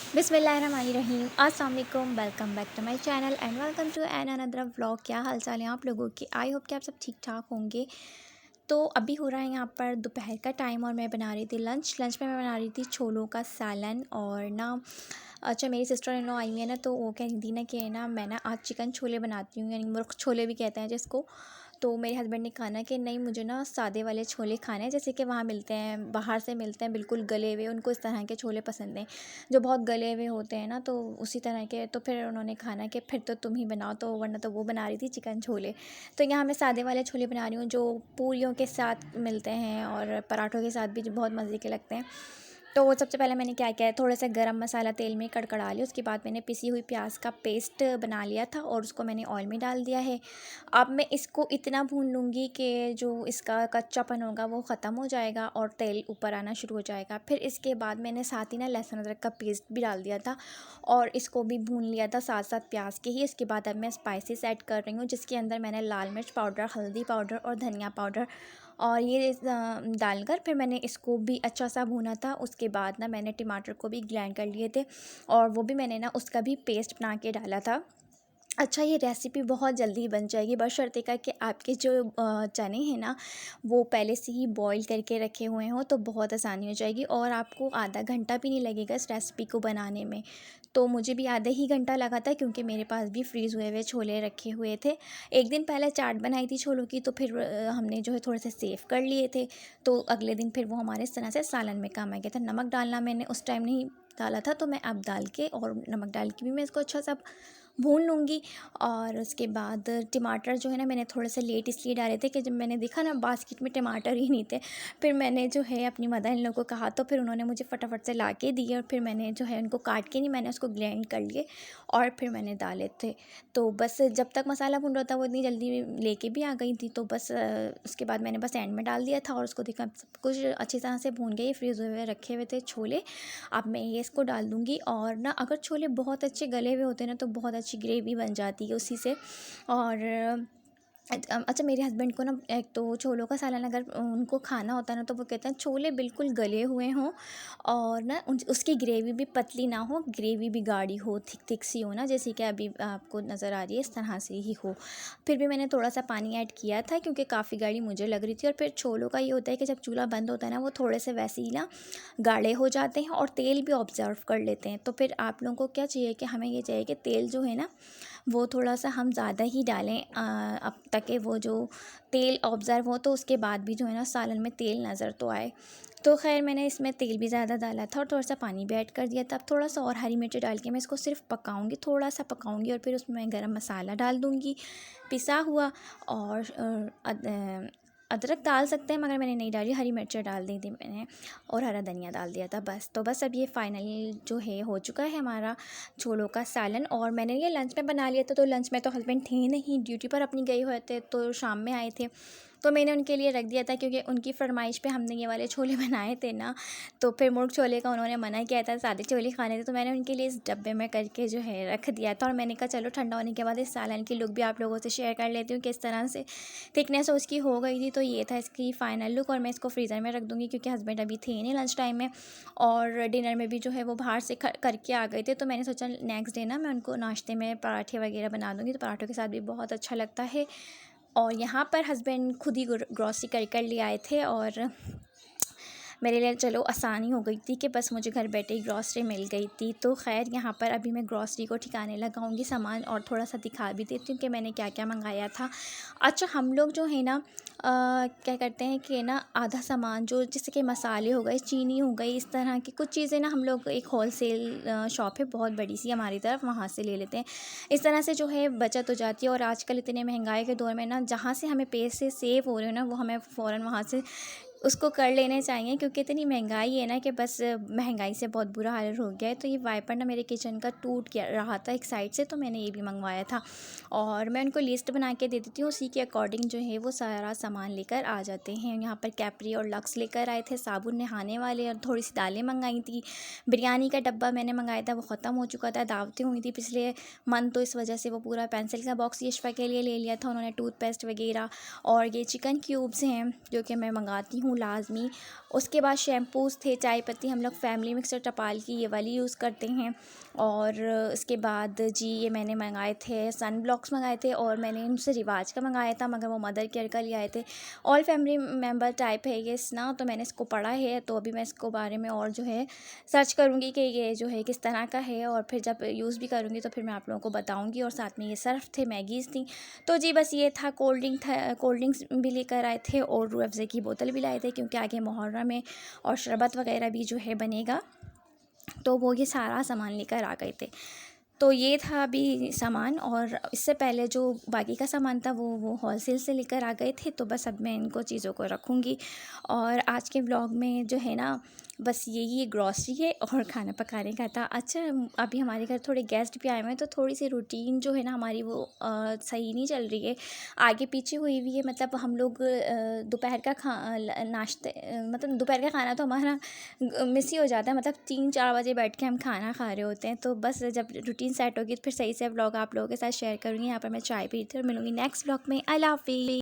बिस्मिल्लाहिर्रहमानिर्रहीम। अस्सलाम वालेकुम, welcome back to my channel and welcome to an another vlog. क्या हाल चाल है आप लोगों के? आई होप कि आप सब ठीक ठाक होंगे। तो अभी हो रहा है यहाँ पर दोपहर का टाइम और मैं बना रही थी लंच में मैं बना रही थी छोलों का सालन। और ना अच्छा, मेरी सिस्टर इन लॉ आई हुई है ना, तो वो कह रही थी ना कि ना मैं ना आज चिकन छोले बनाती हूँ, यानी मुर्ग छोले भी कहते हैं जिसको। तो मेरे हस्बैंड ने कहा ना कि नहीं, मुझे ना सादे वाले छोले खाने हैं, जैसे कि वहाँ मिलते हैं, बाहर से मिलते हैं बिल्कुल गले हुए। उनको इस तरह के छोले पसंद हैं जो बहुत गले हुए होते हैं ना, तो उसी तरह के। तो फिर उन्होंने खाना कि फिर तो तुम ही बनाओ, तो वरना तो वो बना रही थी चिकन छोले। तो यहाँ मैं सादे वाले छोले बना रही हूँ जो पूरियों के साथ मिलते हैं और पराठों के साथ भी जो बहुत मज़े के लगते हैं। तो वो सबसे पहले मैंने क्या किया है, थोड़ा सा गरम मसाला तेल में कड़कड़ा लिया। उसके बाद मैंने पिसी हुई प्याज का पेस्ट बना लिया था और उसको मैंने ऑयल में डाल दिया है। अब मैं इसको इतना भून लूँगी कि जो इसका कच्चापन होगा वो ख़त्म हो जाएगा और तेल ऊपर आना शुरू हो जाएगा। फिर इसके बाद मैंने साथ ही ना लहसुन अदरक का पेस्ट भी डाल दिया था और इसको भी भून लिया था साथ साथ प्याज के ही। इसके बाद अब मैं स्पाइसेस ऐड कर रही हूँ, जिसके अंदर मैंने लाल मिर्च पाउडर, हल्दी पाउडर और धनिया पाउडर और ये डालकर फिर मैंने इसको भी अच्छा सा भूना था। उसके बाद ना मैंने टमाटर को भी ग्राइंड कर लिए थे और वो भी मैंने ना उसका भी पेस्ट बना के डाला था। अच्छा, ये रेसिपी बहुत जल्दी बन जाएगी, बशर्ते का कि आपके जो चने हैं ना वो पहले से ही बॉईल करके रखे हुए हों, तो बहुत आसानी हो जाएगी और आपको आधा घंटा भी नहीं लगेगा इस रेसिपी को बनाने में। तो मुझे भी आधा ही घंटा लगा था, क्योंकि मेरे पास भी फ्रीज़ हुए हुए छोले रखे हुए थे। एक दिन पहले चाट बनाई थी छोलों की, तो फिर हमने जो है थोड़े से सेव कर लिए थे, तो अगले दिन फिर वो हमारे इस तरह से सालन में काम आ गया था। नमक डालना मैंने उस टाइम नहीं डाला था, तो मैं अब डाल के और नमक डाल के भी मैं इसको अच्छा सा भून लूँगी। और उसके बाद टमाटर जो है ना, मैंने थोड़े से लेट इसलिए डाले थे कि जब मैंने देखा ना बास्केट में टमाटर ही नहीं थे, फिर मैंने जो है अपनी मदर इन लोग को कहा, तो फिर उन्होंने मुझे फटाफट से ला के दिए और फिर मैंने जो है उनको काट के नहीं, मैंने उसको ग्राइंड कर लिए और फिर मैंने डाले थे। तो बस जब तक मसाला भून रहा था वो इतनी जल्दी लेके भी आ गई थी, तो बस उसके बाद मैंने बस एंड में डाल दिया था और उसको देखा सब कुछ अच्छी तरह से भून गई। फ्रीज़ हुए रखे हुए थे छोले, अब मैं ये इसको डाल दूँगी। और ना अगर छोले बहुत अच्छे गले हुए होते हैं ना, तो बहुत अच्छी ग्रेवी बन जाती है उसी से। और अच्छा, मेरे हस्बैंड को ना एक तो छोलों का सालन अगर उनको खाना होता है ना, तो वो कहते हैं छोले बिल्कुल गले हुए हों और ना उसकी ग्रेवी भी पतली ना हो, ग्रेवी भी गाढ़ी हो, थिक थिक सी हो ना, जैसे कि अभी आपको नज़र आ रही है इस तरह से ही हो। फिर भी मैंने थोड़ा सा पानी ऐड किया था, क्योंकि काफ़ी गाढ़ी मुझे लग रही थी। और फिर छोलों का ये होता है कि जब चूल्हा बंद होता है ना, वो थोड़े से वैसे ही ना गाढ़े हो जाते हैं और तेल भी ऑब्ज़र्व कर लेते हैं। तो फिर आप लोगों को क्या चाहिए कि हमें ये चाहिए कि तेल जो है ना वो थोड़ा सा हम ज़्यादा ही डालें, अब ताकि वो जो तेल ऑब्ज़र्व हो, तो उसके बाद भी जो है ना सालन में तेल नज़र तो आए। तो खैर मैंने इसमें तेल भी ज़्यादा डाला था और थोड़ा सा पानी भी ऐड कर दिया था। अब थोड़ा सा और हरी मिर्च डाल के मैं इसको सिर्फ पकाऊंगी, थोड़ा सा पकाऊंगी और फिर उसमें गरम मसाला डाल दूंगी पिसा हुआ। और अदरक डाल सकते हैं, मगर मैंने नहीं डाली, हरी मिर्च डाल दी थी मैंने और हरा धनिया डाल दिया था बस। तो बस अब ये फाइनल जो है हो चुका है हमारा छोलों का सालन। और मैंने ये लंच में बना लिया था, तो लंच में तो हस्बैंड थे नहीं, ड्यूटी पर अपनी गए हुए थे, तो शाम में आए थे, तो मैंने उनके लिए रख दिया था, क्योंकि उनकी फरमाइश पे हमने ये वाले छोले बनाए थे ना। तो फिर मुर्ग छोले का उन्होंने मना किया था, सादे छोले खाने थे, तो मैंने उनके लिए इस डब्बे में करके जो है रख दिया था। और मैंने कहा चलो ठंडा होने के बाद इस सालन की लुक भी आप लोगों से शेयर कर लेती हूँ, किस तरह से थिकनेस उसकी हो गई थी। तो ये था इसकी फ़ाइनल लुक और मैं इसको फ्रीज़र में रख दूँगी, क्योंकि हस्बैंड अभी थे नहीं लंच टाइम में और डिनर में भी जो है वो बाहर से करके आ गए थे। तो मैंने सोचा नेक्स्ट डे ना मैं उनको नाश्ते में पराठे वगैरह बना दूँगी, तो पराठों के साथ भी बहुत अच्छा लगता है। और यहाँ पर हस्बैंड खुद ही ग्रॉसरी कर ले आए थे और मेरे लिए चलो आसानी हो गई थी कि बस मुझे घर बैठे ही ग्रॉसरी मिल गई थी। तो ख़ैर यहाँ पर अभी मैं ग्रॉसरी को ठिकाने लगाऊंगी सामान और थोड़ा सा दिखा भी देती हूँ कि मैंने क्या क्या मंगाया था। अच्छा, हम लोग जो है ना क्या करते हैं कि ना आधा सामान जो जैसे कि मसाले हो गए, चीनी हो गई, इस तरह की कुछ चीज़ें ना हम लोग एक होलसेल शॉप है बहुत बड़ी सी हमारी तरफ, वहाँ से ले लेते हैं। इस तरह से जो है बचत हो जाती है। और आजकल इतने महंगाई के दौर में ना जहाँ से हमें पैसे सेव हो रहे हो ना, वो हमें फ़ौरन वहाँ से उसको कर लेने चाहिए, क्योंकि इतनी महंगाई है ना कि बस महंगाई से बहुत बुरा हाल हो गया है। तो ये वाइपर ना मेरे किचन का टूट गया रहा था एक साइड से, तो मैंने ये भी मंगवाया था और मैं उनको लिस्ट बना के दे देती हूँ, उसी के अकॉर्डिंग जो है वो सारा सामान लेकर आ जाते हैं। यहाँ पर कैप्री और लक्स लेकर आए थे, साबुन नहाने वाले और थोड़ी सी दालें मंगाई थी। बिरयानी का डब्बा मैंने मंगाया था, वो ख़त्म हो चुका था, दावतें हुई थी पिछले मंथ, तो इस वजह से वो पूरा पेंसिल का बॉक्स यशफा के लिए ले लिया था उन्होंने, टूथपेस्ट वगैरह। और ये चिकन क्यूब्स हैं जो कि मैं मंगाती हूँ हूँ लाजमी। उसके बाद शैम्पूज़ थे, चाय पत्ती हम लोग फैमिली मिक्सर टपाल की ये वाली यूज़ करते हैं। और उसके बाद जी ये मैंने मंगाए थे सन ब्लॉक्स मंगाए थे, और मैंने इनसे रिवाज का मंगाया था मगर वो मदर केयर का ले आए थे। ऑल फैमिली मेम्बर टाइप है ये ना, तो मैंने इसको पढ़ा है, तो अभी मैं इसको बारे में और जो है सर्च करूँगी कि ये जो है किस तरह का है, और फिर जब यूज़ भी करूँगी तो फिर मैं आप लोगों को बताऊँगी। और साथ में ये सर्फ थे, मैगीज़ थी। तो जी बस ये था। कोल्ड ड्रिंक्स भी लेकर आए थे, और रूह अफ़ज़े की बोतल भी लाए थे, क्योंकि आगे मुहर्रम है और शरबत वगैरह भी जो है बनेगा, तो वो ये सारा सामान लेकर आ गए थे। तो ये था अभी सामान, और इससे पहले जो बाकी का सामान था वो होलसेल से लेकर आ गए थे। तो बस अब मैं इनको चीज़ों को रखूँगी। और आज के व्लॉग में जो है ना, बस यही ग्रॉसरी है और खाना पकाने का था। अच्छा, अभी हमारे घर थोड़े गेस्ट भी आए हुए हैं, तो थोड़ी सी रूटीन जो है ना हमारी वो सही नहीं चल रही है, आगे पीछे हुई हुई है। मतलब हम लोग दोपहर का नाश्ते मतलब दोपहर का खाना तो हमारा मिस ही हो जाता है। मतलब 3-4 बजे बैठ के हम खाना खा रहे होते हैं। तो बस जब रूटीन सेट होगी तो फिर सही से व्लॉग आप लोगों के साथ शेयर करूँगी। यहाँ पर मैं चाय पी रही थी, और मिलूँगी नेक्स्ट व्लॉग में। अल्लाह हाफ़िज़।